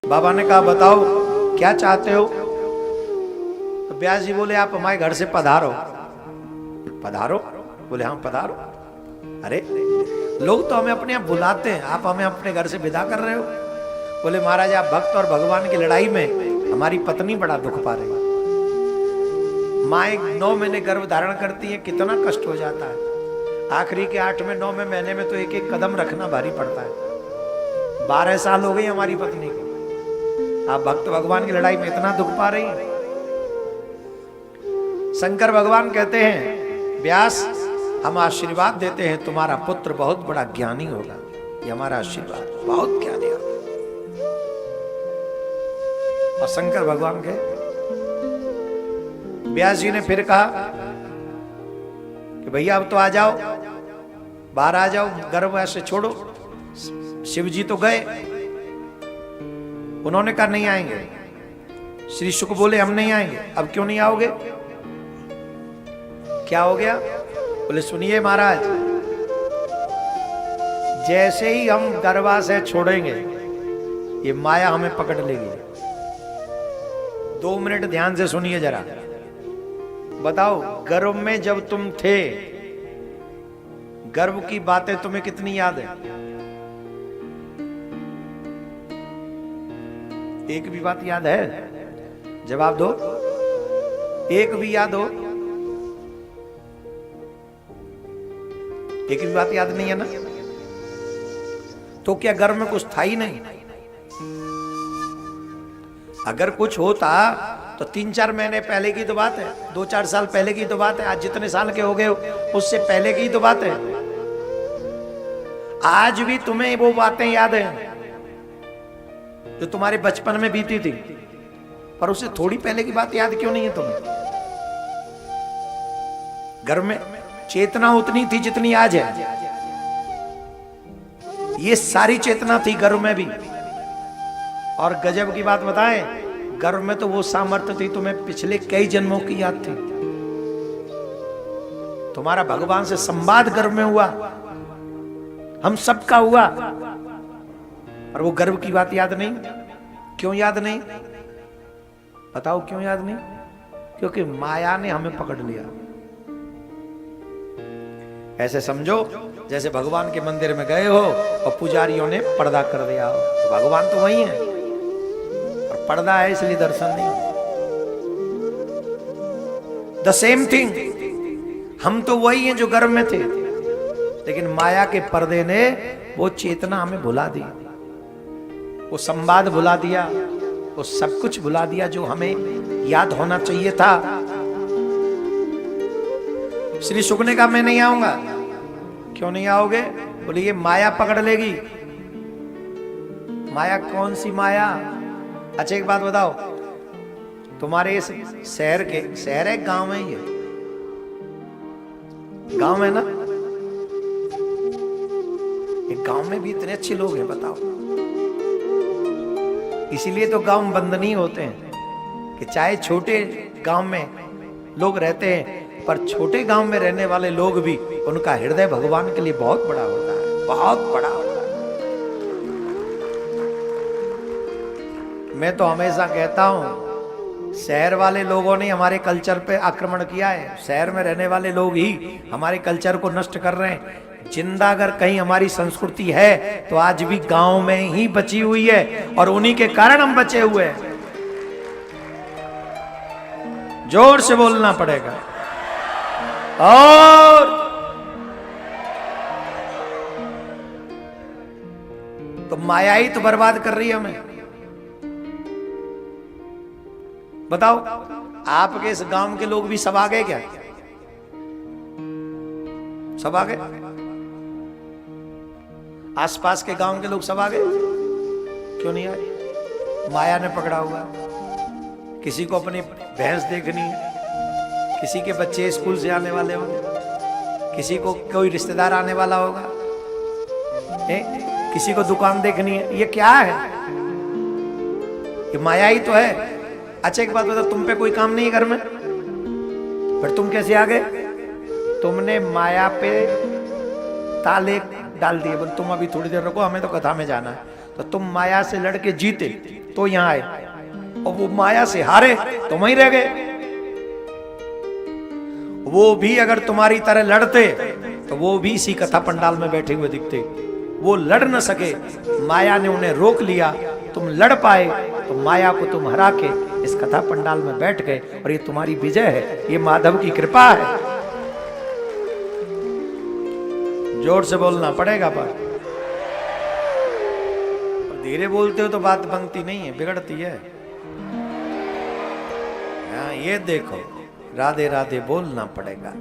बाबा ने कहा बताओ क्या चाहते हो। तो व्यास जी बोले आप हमारे घर से पधारो। पधारो? बोले हाँ पधारो। अरे लोग तो हमें अपने आप बुलाते हैं, आप हमें अपने घर से विदा कर रहे हो। बोले महाराज आप भक्त और भगवान की लड़ाई में हमारी पत्नी बड़ा दुख पा रही है। माँ 9 महीने गर्भ धारण करती है, कितना कष्ट हो जाता है। आखिरी के 8वें 9वें महीने में तो एक एक कदम रखना भारी पड़ता है। 12 साल हो गई हमारी पत्नी को, आप भक्त भगवान की लड़ाई में इतना दुख पा रही है। शंकर भगवान कहते हैं व्यास हम आशीर्वाद देते हैं तुम्हारा पुत्र बहुत बड़ा ज्ञानी होगा। ये हमारा आशीर्वाद, बहुत ज्ञानी होगा। और शंकर भगवान के व्यास जी ने फिर कहा कि भैया अब तो आ जाओ, बाहर आ जाओ, गर्भ ऐसे छोड़ो। शिव जी तो गए, उन्होंने कहा नहीं आएंगे। श्री शुक बोले हम नहीं आएंगे। अब क्यों नहीं आओगे, क्या हो गया? बोले सुनिए महाराज, जैसे ही हम गर्भाशय छोड़ेंगे ये माया हमें पकड़ लेगी। 2 मिनट ध्यान से सुनिए जरा। बताओ गर्भ में जब तुम थे, गर्भ की बातें तुम्हें कितनी याद है? एक भी बात याद है? जवाब दो। एक भी याद हो? एक भी बात याद नहीं है ना? तो क्या गर्भ में कुछ था ही नहीं? अगर कुछ होता तो 3-4 महीने पहले की तो बात है, 2-4 साल पहले की तो बात है। आज जितने साल के हो गए उससे पहले की तो बात है। आज भी तुम्हें वो बातें याद हैं जो तुम्हारे बचपन में बीती थी, पर उससे थोड़ी पहले की बात याद क्यों नहीं है तुम्हें? घर में चेतना उतनी थी जितनी आज है। ये सारी चेतना थी गर्भ में भी। और गजब की बात बताएं, गर्भ में तो वो सामर्थ्य थी तुम्हें पिछले कई जन्मों की याद थी। तुम्हारा भगवान से संवाद गर्भ में हुआ, हम सबका हुआ, और वो गर्भ की बात याद नहीं। क्यों याद नहीं? बताओ क्यों याद नहीं? क्योंकि माया ने हमें पकड़ लिया। ऐसे समझो जैसे भगवान के मंदिर में गए हो और पुजारियों ने पर्दा कर दिया हो। तो भगवान तो वही है, और पर्दा है इसलिए दर्शन नहीं। द सेम थिंग, हम तो वही हैं जो गर्भ में थे, लेकिन माया के पर्दे ने वो चेतना हमें भुला दी, वो संवाद भुला दिया, वो सब कुछ भुला दिया जो हमें याद होना चाहिए था। श्री शुक ने कहा मैं नहीं आऊंगा। क्यों नहीं आओगे? बोले ये माया पकड़ लेगी। माया कौन सी माया? अच्छा एक बात बताओ, तुम्हारे इस शहर के, शहर है गांव है, ये गांव है ना? एक गांव में भी इतने अच्छे लोग हैं, बताओ। इसीलिए तो गांव बंद नहीं होते हैं कि चाहे छोटे गांव में लोग रहते हैं, पर छोटे गांव में रहने वाले लोग भी, उनका हृदय भगवान के लिए बहुत बड़ा होता है, बहुत बड़ा होता है। मैं तो हमेशा कहता हूं शहर वाले लोगों ने हमारे कल्चर पे आक्रमण किया है। शहर में रहने वाले लोग ही हमारे कल्चर को नष्ट कर रहे हैं। जिंदा अगर कहीं हमारी संस्कृति है तो आज भी गांव में ही बची हुई है, और उन्हीं के कारण हम बचे हुए हैं। जोर से बोलना पड़ेगा। और तो माया ही तो बर्बाद कर रही है हमें। बताओ आपके इस गांव के लोग भी सब आ गए क्या? सब आ गए? आसपास के गांव के लोग सब आ गए? क्यों नहीं आए? माया ने पकड़ा हुआ। किसी को अपनी भैंस देखनी है, किसी के बच्चे स्कूल से आने वाले होंगे, किसी को कोई रिश्तेदार आने वाला होगा, किसी को दुकान देखनी है। ये क्या है? ये माया ही तो है। अच्छा एक बात बता, तुम पे कोई काम नहीं है घर में, फिर तुम कैसे आ गए? तुमने माया पे ताले डाल दिए। बोल तुम अभी थोड़ी देर रुको, हमें तो कथा में जाना है। तो तुम माया से लड़के जीते, तो यहां आए, और वो माया से हारे तो वहीं रह गए। वो भी अगर तुम्हारी तरह लड़ते तो वो भी इसी कथा पंडाल में बैठे हुए दिखते। वो लड़ न सके, माया ने उन्हें रोक लिया। तुम लड़ पाए तो माया को तुम हरा के इस कथा पंडाल में बैठ गए, और ये तुम्हारी विजय है, ये माधव की कृपा है। जोर से बोलना पड़ेगा, पर धीरे बोलते हो तो बात बनती नहीं है, बिगड़ती है। ये देखो, राधे राधे बोलना पड़ेगा।